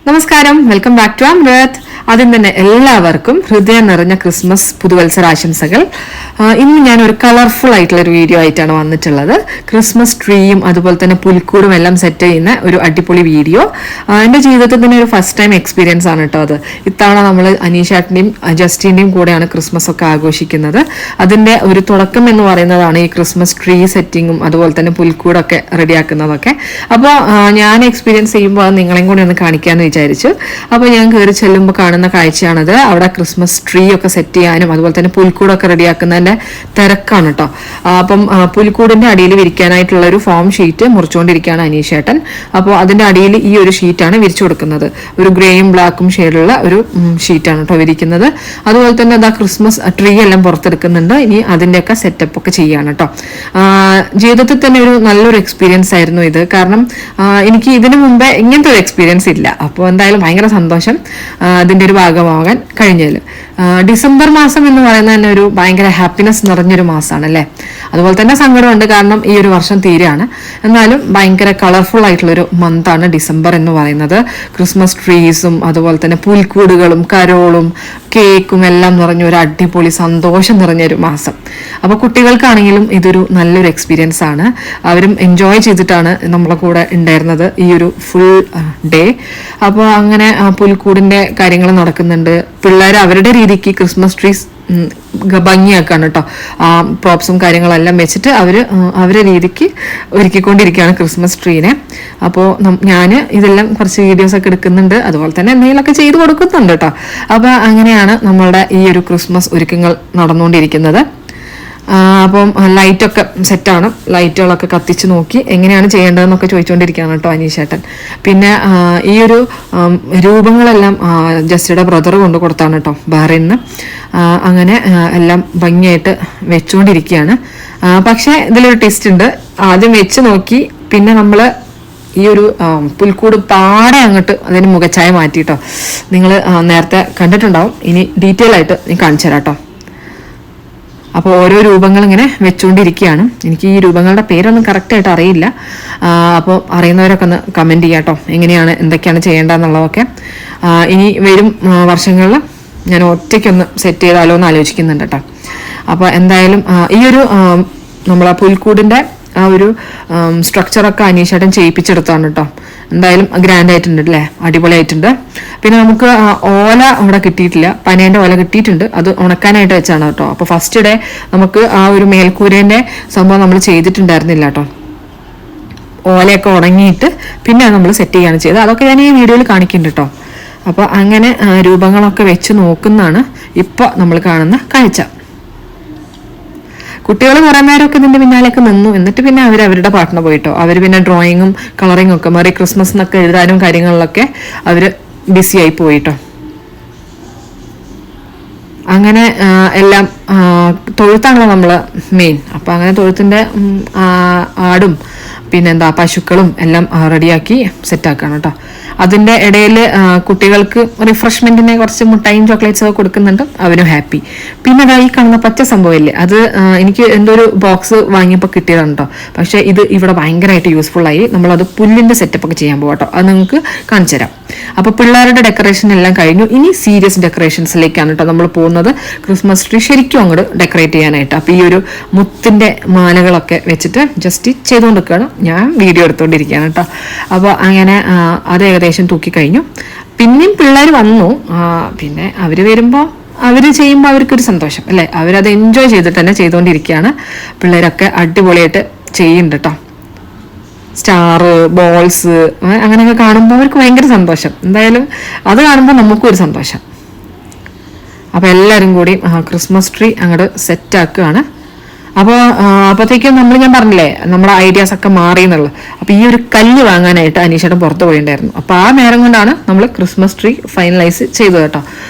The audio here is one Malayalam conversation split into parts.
നമസ്കാരം, വെൽക്കം ബാക്ക് ടു അമൃത്. ആദ്യം തന്നെ എല്ലാവർക്കും ഹൃദയം നിറഞ്ഞ ക്രിസ്മസ് പുതുവത്സര ആശംസകൾ. ഇന്ന് ഞാൻ ഒരു കളർഫുൾ ആയിട്ടുള്ള ഒരു വീഡിയോ ആയിട്ടാണ് വന്നിട്ടുള്ളത്. ക്രിസ്മസ് ട്രീയും അതുപോലെ തന്നെ പുൽക്കൂടും എല്ലാം സെറ്റ് ചെയ്യുന്ന ഒരു അടിപൊളി വീഡിയോ. എൻ്റെ ജീവിതത്തിൽ തന്നെ ഒരു ഫസ്റ്റ് ടൈം എക്സ്പീരിയൻസ് ആണ് കേട്ടോ അത്. ഇത്തവണ നമ്മൾ അനീഷാട്ടിൻ്റെയും ജസ്റ്റിൻ്റെയും കൂടെയാണ് ക്രിസ്മസ് ഒക്കെ ആഘോഷിക്കുന്നത്. അതിൻ്റെ ഒരു തുടക്കം എന്ന് പറയുന്നതാണ് ഈ ക്രിസ്മസ് ട്രീ സെറ്റിങ്ങും അതുപോലെ തന്നെ പുൽക്കൂടൊക്കെ റെഡിയാക്കുന്നതൊക്കെ. അപ്പോൾ ഞാൻ എക്സ്പീരിയൻസ് ചെയ്യുമ്പോൾ അത് നിങ്ങളെയും കൂടെ ഒന്ന് കാണിക്കാമെന്ന് വിചാരിച്ചു. അപ്പോൾ ഞാൻ കയറി ചെല്ലുമ്പോൾ കാണുന്ന കാഴ്ചയാണത്. അവിടെ ക്രിസ്മസ് ട്രീ ഒക്കെ സെറ്റ് ചെയ്യാനും അതുപോലെ തന്നെ പുൽക്കൂടൊക്കെ റെഡിയാക്കുന്നതിന്റെ തിരക്കാണ് കേട്ടോ. അപ്പം പുൽക്കൂടിന്റെ അടിയിൽ വിരിക്കാനായിട്ടുള്ള ഒരു ഫോം ഷീറ്റ് മുറിച്ചുകൊണ്ടിരിക്കുകയാണ് അനീഷേട്ടൻ. അപ്പോൾ അതിന്റെ അടിയിൽ ഈ ഒരു ഷീറ്റാണ് വിരിച്ചു കൊടുക്കുന്നത്. ഒരു ഗ്രേയും ബ്ലാക്കും ഷെയ്ഡുള്ള ഒരു ഷീറ്റാണ് കേട്ടോ വിരിക്കുന്നത്. അതുപോലെ തന്നെ അതാ ക്രിസ്മസ് ട്രീ എല്ലാം പുറത്തെടുക്കുന്നുണ്ട്. ഇനി അതിന്റെയൊക്കെ സെറ്റപ്പ് ഒക്കെ ചെയ്യാണ് കേട്ടോ. ജീവിതത്തിൽ തന്നെ ഒരു നല്ലൊരു എക്സ്പീരിയൻസ് ആയിരുന്നു ഇത്. കാരണം എനിക്ക് ഇതിനു മുമ്പേ ഇങ്ങനത്തെ ഒരു എക്സ്പീരിയൻസ് ഇല്ല. അപ്പോൾ എന്തായാലും ഭയങ്കര സന്തോഷം അതിന്റെ ഒരു ഭാഗമാകാൻ കഴിഞ്ഞതിൽ. ഡിസംബർ മാസം എന്ന് പറയുന്നത് തന്നെ ഒരു ഭയങ്കര ഹാപ്പിനെസ് നിറഞ്ഞൊരു മാസമാണ് അല്ലേ. അതുപോലെ തന്നെ സങ്കടമുണ്ട്, കാരണം ഈ ഒരു വർഷം തീരെയാണ്. എന്നാലും ഭയങ്കര കളർഫുൾ ആയിട്ടുള്ളൊരു മന്താണ് ഡിസംബർ എന്ന് പറയുന്നത്. ക്രിസ്മസ് ട്രീസും അതുപോലെ തന്നെ പുൽക്കൂടുകളും കരോളും കേക്കും എല്ലാം നിറഞ്ഞ ഒരു അടിപൊളി സന്തോഷം നിറഞ്ഞൊരു മാസം. അപ്പോൾ കുട്ടികൾക്കാണെങ്കിലും ഇതൊരു നല്ലൊരു എക്സ്പീരിയൻസ് ആണ്. അവരും എൻജോയ് ചെയ്തിട്ടാണ് നമ്മളെ കൂടെ ഉണ്ടായിരുന്നത് ഈ ഒരു ഫുൾ ഡേ. അപ്പോൾ അങ്ങനെ പുൽക്കൂടിന്റെ കാര്യങ്ങൾ നടക്കുന്നുണ്ട്. പിള്ളേർ അവരുടെ രീതിക്ക് ക്രിസ്മസ് ട്രീസ് ഭംഗിയാക്കാണ് കേട്ടോ. പ്രോപ്സും കാര്യങ്ങളെല്ലാം വെച്ചിട്ട് അവരെ രീതിക്ക് ഒരുക്കിക്കൊണ്ടിരിക്കുകയാണ് ക്രിസ്മസ് ട്രീനെ. അപ്പോൾ ഞാൻ ഇതെല്ലാം കുറച്ച് വീഡിയോസ് ഒക്കെ എടുക്കുന്നുണ്ട്, അതുപോലെ തന്നെ എന്തെങ്കിലുമൊക്കെ ചെയ്ത് കൊടുക്കുന്നുണ്ട് കേട്ടോ. അപ്പോൾ അങ്ങനെയാണ് നമ്മളുടെ ഈ ഒരു ക്രിസ്മസ് ഒരുക്കങ്ങൾ നടന്നുകൊണ്ടിരിക്കുന്നത്. അപ്പം ലൈറ്റൊക്കെ സെറ്റാണ്. ലൈറ്റുകളൊക്കെ കത്തിച്ച് നോക്കി എങ്ങനെയാണ് ചെയ്യേണ്ടതെന്നൊക്കെ ചോദിച്ചുകൊണ്ടിരിക്കുകയാണ് കേട്ടോ അനീഷേട്ടൻ. പിന്നെ ഈ ഒരു രൂപങ്ങളെല്ലാം ജസ്റ്റിയുടെ ബ്രദർ കൊണ്ട് കൊടുത്താണ് കേട്ടോ ബഹ്റൈനിൽ നിന്ന്. അങ്ങനെ എല്ലാം ഭംഗിയായിട്ട് വെച്ചുകൊണ്ടിരിക്കുകയാണ്. പക്ഷേ ഇതിലൊരു ടെസ്റ്റ് ഉണ്ട്. ആദ്യം വെച്ച് നോക്കി പിന്നെ നമ്മൾ ഈ ഒരു പുൽക്കൂട് പാടെ അങ്ങോട്ട് അതിന് മുഖച്ഛായ മാറ്റിട്ടോ. നിങ്ങൾ നേരത്തെ കണ്ടിട്ടുണ്ടാവും. ഇനി ഡീറ്റെയിൽ ആയിട്ട് ഞാൻ കാണിച്ചു തരാം കേട്ടോ. അപ്പോൾ ഓരോ രൂപങ്ങൾ ഇങ്ങനെ വെച്ചുകൊണ്ടിരിക്കുകയാണ്. എനിക്ക് ഈ രൂപങ്ങളുടെ പേരൊന്നും കറക്റ്റായിട്ട് അറിയില്ല. അപ്പോൾ അറിയുന്നവരൊക്കെ ഒന്ന് കമൻറ്റ് ചെയ്യാം കേട്ടോ, എങ്ങനെയാണ് എന്തൊക്കെയാണ് ചെയ്യേണ്ടതെന്നുള്ളതൊക്കെ. ഇനി വരും വർഷങ്ങളിൽ ഞാൻ ഒറ്റയ്ക്കൊന്ന് സെറ്റ് ചെയ്താലോ എന്ന് ആലോചിക്കുന്നുണ്ട് കേട്ടോ. അപ്പോൾ എന്തായാലും ഈ ഒരു നമ്മളെ പുൽക്കൂടിൻ്റെ ആ ഒരു സ്ട്രക്ചറൊക്കെ അനീഷേട്ടൻ ചെയ്യിപ്പിച്ചെടുത്താണ് കേട്ടോ. എന്തായാലും ഗ്രാൻഡ് ആയിട്ടുണ്ട് അല്ലേ, അടിപൊളിയായിട്ടുണ്ട്. പിന്നെ നമുക്ക് ഓല അവിടെ കിട്ടിയിട്ടില്ല, പനേൻ്റെ ഓല കിട്ടിയിട്ടുണ്ട്. അത് ഉണക്കാനായിട്ട് വെച്ചാണ് കേട്ടോ. അപ്പോൾ ഫസ്റ്റ് ഡേ നമുക്ക് ആ ഒരു മേൽക്കൂരേൻ്റെ സംഭവം നമ്മൾ ചെയ്തിട്ടുണ്ടായിരുന്നില്ല കേട്ടോ. ഓലയൊക്കെ ഉണങ്ങിയിട്ട് പിന്നെ നമ്മൾ സെറ്റ് ചെയ്യുകയാണ് ചെയ്തത്. അതൊക്കെ ഞാൻ ഈ വീഡിയോയിൽ കാണിക്കുന്നുണ്ട് കേട്ടോ. അപ്പോൾ അങ്ങനെ രൂപങ്ങളൊക്കെ വെച്ച് നോക്കുന്നതാണ് ഇപ്പോൾ നമ്മൾ കാണുന്ന കാഴ്ച. കുട്ടികൾ കുറേ നേരമൊക്കെ ഇതിൻ്റെ പിന്നാലെയൊക്കെ നിന്നു. എന്നിട്ട് പിന്നെ അവരുടെ പാട്ടിന് പോയിട്ടോ. അവർ പിന്നെ ഡ്രോയിങ്ങും കളറിങ്ങും ഒക്കെ മെറി ക്രിസ്മസ് എന്നൊക്കെ എഴുതാനും കാര്യങ്ങളിലൊക്കെ അവർ ബിസി ആയി പോയിട്ടോ. അങ്ങനെ എല്ലാം തൊഴുത്താണല്ലോ നമ്മൾ മെയിൻ. അപ്പം അങ്ങനെ തൊഴുത്തിൻ്റെ ആടും പിന്നെന്താ പശുക്കളും എല്ലാം റെഡിയാക്കി സെറ്റാക്കണം കേട്ടോ. അതിൻ്റെ ഇടയിൽ കുട്ടികൾക്ക് റിഫ്രഷ്മെൻറ്റിന് കുറച്ച് മുട്ടായും ചോക്ലേറ്റ്സ് ഒക്കെ കൊടുക്കുന്നുണ്ട്. അവരും ഹാപ്പി. പിന്നെ അതാ ഈ കാണുന്ന പച്ച സംഭവമില്ലേ, അത് എനിക്ക് എന്തോ ഒരു ബോക്സ് വാങ്ങിയപ്പോൾ കിട്ടിയതാണ് കേട്ടോ. പക്ഷേ ഇത് ഇവിടെ ഭയങ്കരമായിട്ട് യൂസ്ഫുള്ളായി. നമ്മളത് പുല്ലിൻ്റെ സെറ്റപ്പൊക്കെ ചെയ്യാൻ പോകാം കേട്ടോ. അത് നിങ്ങൾക്ക് കാണിച്ചു തരാം. അപ്പോൾ പിള്ളേരുടെ ഡെക്കറേഷൻ എല്ലാം കഴിഞ്ഞു. ഇനി സീരിയസ് ഡെക്കറേഷൻസിലേക്കാണ് കേട്ടോ നമ്മൾ പോകുന്നത്. ക്രിസ്മസ് ട്രീ ശരിക്കും അങ്ങോട്ട് ഡെക്കറേറ്റ് ചെയ്യാനായിട്ട്. അപ്പോൾ ഈ ഒരു മുത്തിൻ്റെ മാലകളൊക്കെ വെച്ചിട്ട് ജസ്റ്റ് ചെയ്തുകൊണ്ടിരിക്കുകയാണ്. ഞാൻ വീഡിയോ എടുത്തുകൊണ്ടിരിക്കുകയാണ് കേട്ടോ. അപ്പോൾ അങ്ങനെ അത് ഏകദേശം തൂക്കിക്കഴിഞ്ഞു. പിന്നെയും പിള്ളേർ വന്നു. പിന്നെ അവർ വരുമ്പോൾ അവർ ചെയ്യുമ്പോൾ അവർക്കൊരു സന്തോഷം അല്ലേ. അവരത് എൻജോയ് ചെയ്തിട്ട് തന്നെ ചെയ്തുകൊണ്ടിരിക്കുകയാണ്. പിള്ളേരൊക്കെ അടിപൊളിയായിട്ട് ചെയ്യുന്നുണ്ട് കേട്ടോ. സ്റ്റാറ്, ബോൾസ് അങ്ങനെയൊക്കെ കാണുമ്പോൾ അവർക്ക് ഭയങ്കര സന്തോഷം. എന്തായാലും അത് കാണുമ്പോൾ നമുക്കും ഒരു സന്തോഷം. അപ്പോൾ എല്ലാവരും കൂടി ക്രിസ്മസ് ട്രീ അങ്ങോട്ട് സെറ്റാക്കുകയാണ്. അപ്പോൾ അപ്പോഴത്തേക്കും ഞാൻ പറഞ്ഞില്ലേ നമ്മുടെ ഐഡിയാസ് ഒക്കെ മാറി എന്നുള്ളത്. അപ്പോൾ ഈ ഒരു കല്ല് വാങ്ങാനായിട്ട് അനീഷേട്ടൻ പുറത്ത് പോയിട്ടുണ്ടായിരുന്നു. അപ്പോൾ ആ നേരം കൊണ്ടാണ് നമ്മൾ ക്രിസ്മസ് ട്രീ ഫൈനലൈസ് ചെയ്തത് കേട്ടോ.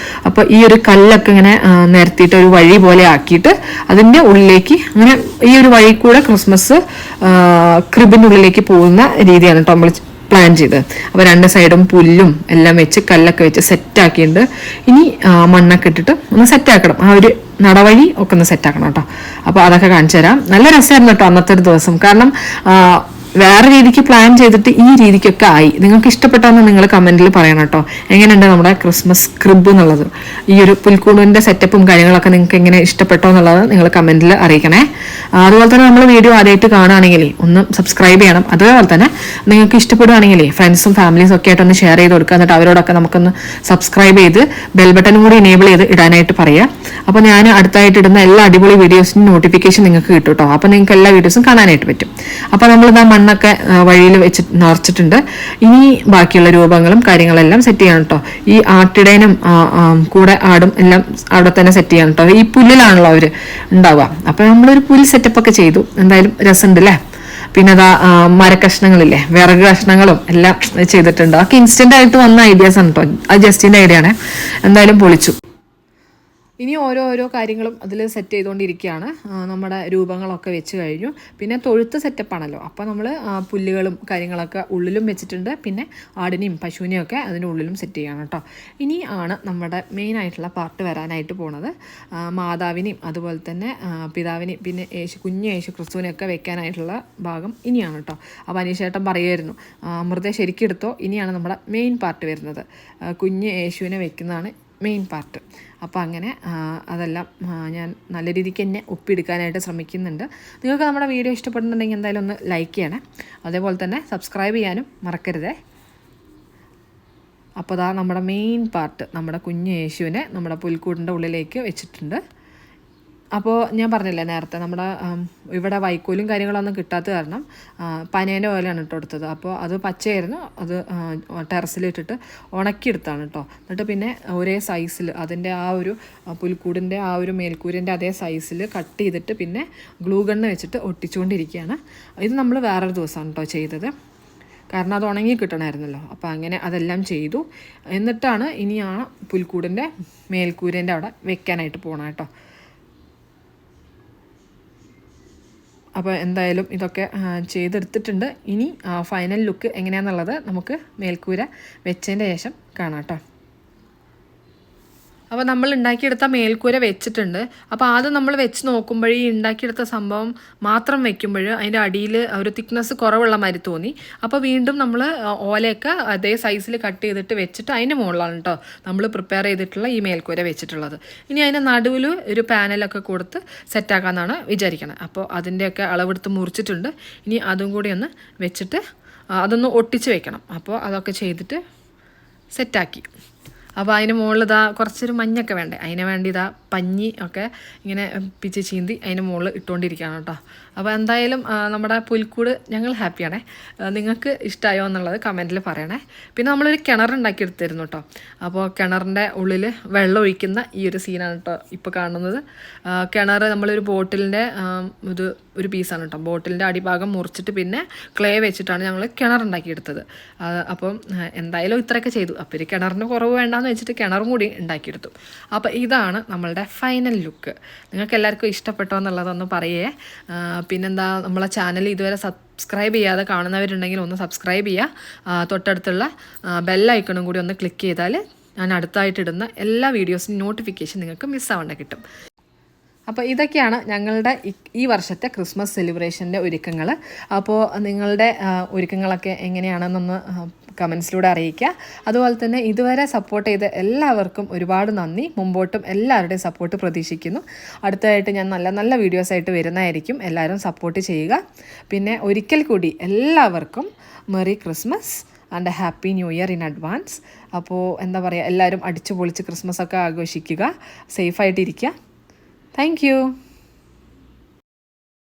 അപ്പോൾ ഈ ഒരു കല്ലൊക്കെ ഇങ്ങനെ നിരത്തിയിട്ട് ഒരു വഴി പോലെ ആക്കിയിട്ട് അതിൻ്റെ ഉള്ളിലേക്ക് അങ്ങനെ ഈ ഒരു വഴി കൂടെ ക്രിസ്മസ് ക്രിബിൻ്റെ ഉള്ളിലേക്ക് പോകുന്ന രീതിയാണ് കേട്ടോ നമ്മൾ പ്ലാൻ ചെയ്ത്. അപ്പോൾ രണ്ട് സൈഡും പുല്ലും എല്ലാം വെച്ച് കല്ലൊക്കെ വെച്ച് സെറ്റാക്കിയിട്ടുണ്ട്. ഇനി മണ്ണൊക്കെ ഇട്ടിട്ട് ഒന്ന് സെറ്റാക്കണം. ആ ഒരു നടവഴി ഒക്കെ ഒന്ന് സെറ്റാക്കണം കേട്ടോ. അപ്പോൾ അതൊക്കെ കാണിച്ചു തരാം. നല്ല രസമായിരുന്നു കേട്ടോ അന്നത്തെ ഒരു ദിവസം. കാരണം വേറെ രീതിക്ക് പ്ലാൻ ചെയ്തിട്ട് ഈ രീതിക്കൊക്കെ ആയി. നിങ്ങൾക്ക് ഇഷ്ടപ്പെട്ടാന്ന് നിങ്ങൾ കമന്റിൽ പറയണം കേട്ടോ. എങ്ങനെയുണ്ട് നമ്മുടെ ക്രിസ്മസ് ക്രിബ് എന്നുള്ളത്, ഈ ഒരു പുൽക്കൂടിന്റെ സെറ്റപ്പും കാര്യങ്ങളൊക്കെ നിങ്ങൾക്ക് എങ്ങനെ ഇഷ്ടപ്പെട്ടോ എന്നുള്ളത് നിങ്ങൾ കമന്റിൽ അറിയിക്കണേ. അതുപോലെ തന്നെ നമ്മൾ വീഡിയോ ആദ്യമായിട്ട് കാണുകയാണെങ്കിൽ ഒന്ന് സബ്സ്ക്രൈബ് ചെയ്യണം. അതുപോലെ തന്നെ നിങ്ങൾക്ക് ഇഷ്ടപ്പെടുകയാണെങ്കിൽ ഫ്രണ്ട്സും ഫാമിലീസും ഒക്കെ ആയിട്ട് ഒന്ന് ഷെയർ ചെയ്ത് കൊടുക്കുക. എന്നിട്ട് അവരോടൊക്കെ നമുക്കൊന്ന് സബ്സ്ക്രൈബ് ചെയ്ത് ബെൽ ബട്ടനും കൂടി എനേബിൾ ചെയ്ത് ഇടാനായിട്ട് പറയാം. അപ്പോൾ ഞാൻ അടുത്തായിട്ട് ഇടുന്ന എല്ലാ അടിപൊളി വീഡിയോസിനും നോട്ടിഫിക്കേഷൻ നിങ്ങൾക്ക് കിട്ടും കേട്ടോ. അപ്പോൾ നിങ്ങൾക്ക് എല്ലാ വീഡിയോസും കാണാനായിട്ട് പറ്റും. അപ്പോൾ നമ്മളിതാ മണ്ണൊക്കെ വഴിയിൽ വെച്ച് നിറച്ചിട്ടുണ്ട്. ഇനി ബാക്കിയുള്ള രൂപങ്ങളും കാര്യങ്ങളെല്ലാം സെറ്റ് ചെയ്യണം കേട്ടോ. ഈ ആട്ടിടേനും കൂടെ ആടും എല്ലാം അവിടെ തന്നെ സെറ്റ് ചെയ്യണം കേട്ടോ. ഈ പുല്ലിലാണല്ലോ അവർ ഉണ്ടാവുക. അപ്പോൾ നമ്മളൊരു പുല്ല് സെറ്റപ്പ് ഒക്കെ ചെയ്തു. എന്തായാലും രസമുണ്ട് അല്ലേ. പിന്നെ അതാ മരക്കഷ്ണങ്ങളില്ലേ, വിറക് കഷ്ണങ്ങളും എല്ലാം ചെയ്തിട്ടുണ്ട്. അതൊക്കെ ഇൻസ്റ്റന്റ് ആയിട്ട് വന്ന ഐഡിയാസ് ആണ് കേട്ടോ. അത് ജസ്റ്റിന്റെ ഐഡിയ ആണ്. എന്തായാലും പൊളിച്ചു. ഇനി ഓരോ കാര്യങ്ങളും അതിൽ സെറ്റ് ചെയ്തുകൊണ്ടിരിക്കുകയാണ്. നമ്മുടെ രൂപങ്ങളൊക്കെ വെച്ച് കഴിഞ്ഞു. പിന്നെ തൊഴുത്ത് സെറ്റപ്പാണല്ലോ, അപ്പോൾ നമ്മൾ പുല്ലുകളും കാര്യങ്ങളൊക്കെ ഉള്ളിലും വെച്ചിട്ടുണ്ട്. പിന്നെ ആടിനെയും പശുവിനെയും ഒക്കെ അതിൻ്റെ ഉള്ളിലും സെറ്റ് ചെയ്യണം കേട്ടോ. ഇനി ആണ് നമ്മുടെ മെയിനായിട്ടുള്ള പാർട്ട് വരാനായിട്ട് പോണത്. മാതാവിനെയും അതുപോലെ തന്നെ പിതാവിനെയും പിന്നെ കുഞ്ഞു യേശു ക്രിസ്തുവിനെയൊക്കെ വെക്കാനായിട്ടുള്ള ഭാഗം ഇനിയാണ് കേട്ടോ. അപ്പോൾ അനീഷേട്ടൻ പറയുമായിരുന്നു അമൃത ശരിക്കെടുത്തോ, ഇനിയാണ് നമ്മുടെ മെയിൻ പാർട്ട് വരുന്നത്. കുഞ്ഞ് യേശുവിനെ വെക്കുന്നതാണ് മെയിൻ പാർട്ട്. അപ്പോൾ അങ്ങനെ അതെല്ലാം ഞാൻ നല്ല രീതിക്ക് തന്നെ ഒപ്പിയെടുക്കാനായിട്ട് ശ്രമിക്കുന്നുണ്ട്. നിങ്ങൾക്ക് നമ്മുടെ വീഡിയോ ഇഷ്ടപ്പെടുന്നുണ്ടെങ്കിൽ എന്തായാലും ഒന്ന് ലൈക്ക് ചെയ്യണേ. അതേപോലെ തന്നെ സബ്സ്ക്രൈബ് ചെയ്യാനും മറക്കരുതേ. അപ്പോൾ അതാ നമ്മുടെ മെയിൻ പാർട്ട്, നമ്മുടെ കുഞ്ഞു യേശുവിനെ നമ്മുടെ പുൽക്കൂടിൻ്റെ ഉള്ളിലേക്ക് വെച്ചിട്ടുണ്ട്. അപ്പോൾ ഞാൻ പറഞ്ഞില്ലേ നേരത്തെ, നമ്മുടെ ഇവിടെ വൈക്കോലും കാര്യങ്ങളൊന്നും കിട്ടാത്ത കാരണം പനേൻ്റെ ഓലയാണ് ഇട്ട് കൊടുത്തത്. അപ്പോൾ അത് പച്ചയായിരുന്നു, അത് ടെറസിലിട്ടിട്ട് ഉണക്കിയെടുത്താണ് കേട്ടോ. എന്നിട്ട് പിന്നെ ഒരേ സൈസിൽ അതിൻ്റെ ആ ഒരു പുൽക്കൂടിൻ്റെ ആ ഒരു മേൽക്കൂരിൻ്റെ അതേ സൈസിൽ കട്ട് ചെയ്തിട്ട് പിന്നെ ഗ്ലൂ ഗണ്ണ് വെച്ചിട്ട് ഒട്ടിച്ചുകൊണ്ടിരിക്കുകയാണ്. ഇത് നമ്മൾ വേറൊരു ദിവസമാണ് കേട്ടോ ചെയ്തത്, കാരണം അത് ഉണങ്ങി കിട്ടണമായിരുന്നല്ലോ. അപ്പോൾ അങ്ങനെ അതെല്ലാം ചെയ്തു. എന്നിട്ടാണ് ഇനി ആ പുൽക്കൂടിൻ്റെ മേൽക്കൂരിൻ്റെ അവിടെ വെക്കാനായിട്ട് പോകണം കേട്ടോ. അപ്പോൾ എന്തായാലും ഇതൊക്കെ ചെയ്തെടുത്തിട്ടുണ്ട്. ഇനി ഫൈനൽ ലുക്ക് എങ്ങനെയാണെന്നുള്ളത് നമുക്ക് മേൽക്കൂര വെച്ചതിൻ്റെ ശേഷം കാണാം കേട്ടോ. അപ്പോൾ നമ്മൾ ഉണ്ടാക്കിയെടുത്ത മേൽക്കൂര വെച്ചിട്ടുണ്ട്. അപ്പോൾ ആദ്യം നമ്മൾ വെച്ച് നോക്കുമ്പോൾ ഈ ഉണ്ടാക്കിയെടുത്ത സംഭവം മാത്രം വെക്കുമ്പോൾ അതിൻ്റെ അടിയിൽ ഒരു തിക്നെസ് കുറവുള്ള മാതിരി തോന്നി. അപ്പോൾ വീണ്ടും നമ്മൾ ഓലയൊക്കെ അതേ സൈസിൽ കട്ട് ചെയ്തിട്ട് വെച്ചിട്ട് അതിൻ്റെ മുകളിലാണ് കേട്ടോ നമ്മൾ പ്രിപ്പയർ ചെയ്തിട്ടുള്ള ഈ മേൽക്കൂര വെച്ചിട്ടുള്ളത്. ഇനി അതിൻ്റെ നടുവിൽ ഒരു പാനലൊക്കെ കൊടുത്ത് സെറ്റാക്കാമെന്നാണ് വിചാരിക്കുന്നത്. അപ്പോൾ അതിൻ്റെയൊക്കെ അളവെടുത്ത് മുറിച്ചിട്ടുണ്ട്. ഇനി അതും കൂടി ഒന്ന് വെച്ചിട്ട് അതൊന്ന് ഒട്ടിച്ച് വെക്കണം. അപ്പോൾ അതൊക്കെ ചെയ്തിട്ട് സെറ്റാക്കി. അപ്പോൾ അതിന് മുകളിൽ ഇതാ കുറച്ചൊരു മഞ്ഞൊക്കെ വേണ്ടേ, അതിന് വേണ്ടി ഇതാ പഞ്ഞി ഒക്കെ ഇങ്ങനെ പിച്ച് ചീന്തി അതിന് മുകളിൽ ഇട്ടുകൊണ്ടിരിക്കുകയാണ് കേട്ടോ. അപ്പോൾ എന്തായാലും നമ്മുടെ പുൽക്കൂട് ഞങ്ങൾ ഹാപ്പിയാണേ. നിങ്ങൾക്ക് ഇഷ്ടമായോ എന്നുള്ളത് കമൻറ്റിൽ പറയണേ. പിന്നെ നമ്മളൊരു കിണറുണ്ടാക്കി എടുത്തിരുന്നു കേട്ടോ. അപ്പോൾ കിണറിൻ്റെ ഉള്ളിൽ വെള്ളം ഒഴിക്കുന്ന ഈ ഒരു സീനാണ് കേട്ടോ ഇപ്പോൾ കാണുന്നത്. കിണർ നമ്മളൊരു ബോട്ടിലിൻ്റെ ഒരു പീസാണ് കേട്ടോ. ബോട്ടിലിൻ്റെ അടിഭാഗം മുറിച്ചിട്ട് പിന്നെ ക്ലേ വെച്ചിട്ടാണ് ഞങ്ങൾ കിണറുണ്ടാക്കിയെടുത്തത്. അപ്പം എന്തായാലും ഇത്രയൊക്കെ ചെയ്തു. അപ്പോൾ ഒരു കിണറിന് കുറവ് വേണ്ടാന്ന് വെച്ചിട്ട് കിണറും കൂടി ഉണ്ടാക്കിയെടുത്തു. അപ്പോൾ ഇതാണ് നമ്മളുടെ ഫൈനൽ ലുക്ക്. നിങ്ങൾക്ക് എല്ലാവർക്കും ഇഷ്ടപ്പെട്ടോ എന്നുള്ളതൊന്ന് പറയേ. പിന്നെന്താ, നമ്മളെ ചാനൽ ഇതുവരെ സബ്സ്ക്രൈബ് ചെയ്യാതെ കാണുന്നവരുണ്ടെങ്കിൽ ഒന്ന് സബ്സ്ക്രൈബ് ചെയ്യുക. തൊട്ടടുത്തുള്ള ബെല്ലൈക്കണും കൂടി ഒന്ന് ക്ലിക്ക് ചെയ്താൽ ഞാൻ അടുത്തായിട്ടിടുന്ന എല്ലാ വീഡിയോസിനും നോട്ടിഫിക്കേഷൻ നിങ്ങൾക്ക് മിസ്സാവേണ്ട കിട്ടും. അപ്പോൾ ഇതൊക്കെയാണ് ഞങ്ങളുടെ ഈ വർഷത്തെ ക്രിസ്മസ് സെലിബ്രേഷൻ്റെ ഒരുക്കങ്ങൾ. അപ്പോൾ നിങ്ങളുടെ ഒരുക്കങ്ങളൊക്കെ എങ്ങനെയാണെന്നൊന്ന് കമൻസിലൂടെ അറിയിക്കുക. അതുപോലെ തന്നെ ഇതുവരെ സപ്പോർട്ട് ചെയ്ത എല്ലാവർക്കും ഒരുപാട് നന്ദി. മുമ്പോട്ടും എല്ലാവരുടെയും സപ്പോർട്ട് പ്രതീക്ഷിക്കുന്നു. അടുത്തതായിട്ട് ഞാൻ നല്ല നല്ല വീഡിയോസായിട്ട് വരുന്നതായിരിക്കും. എല്ലാവരും സപ്പോർട്ട് ചെയ്യുക. പിന്നെ ഒരിക്കൽ കൂടി എല്ലാവർക്കും merry Christmas and happy new year in advance. അപ്പോൾ എന്താ പറയുക, എല്ലാവരും അടിച്ചു പൊളിച്ച് ക്രിസ്മസ് ഒക്കെ ആഘോഷിക്കുക. സേഫായിട്ടിരിക്കുക. Thank you.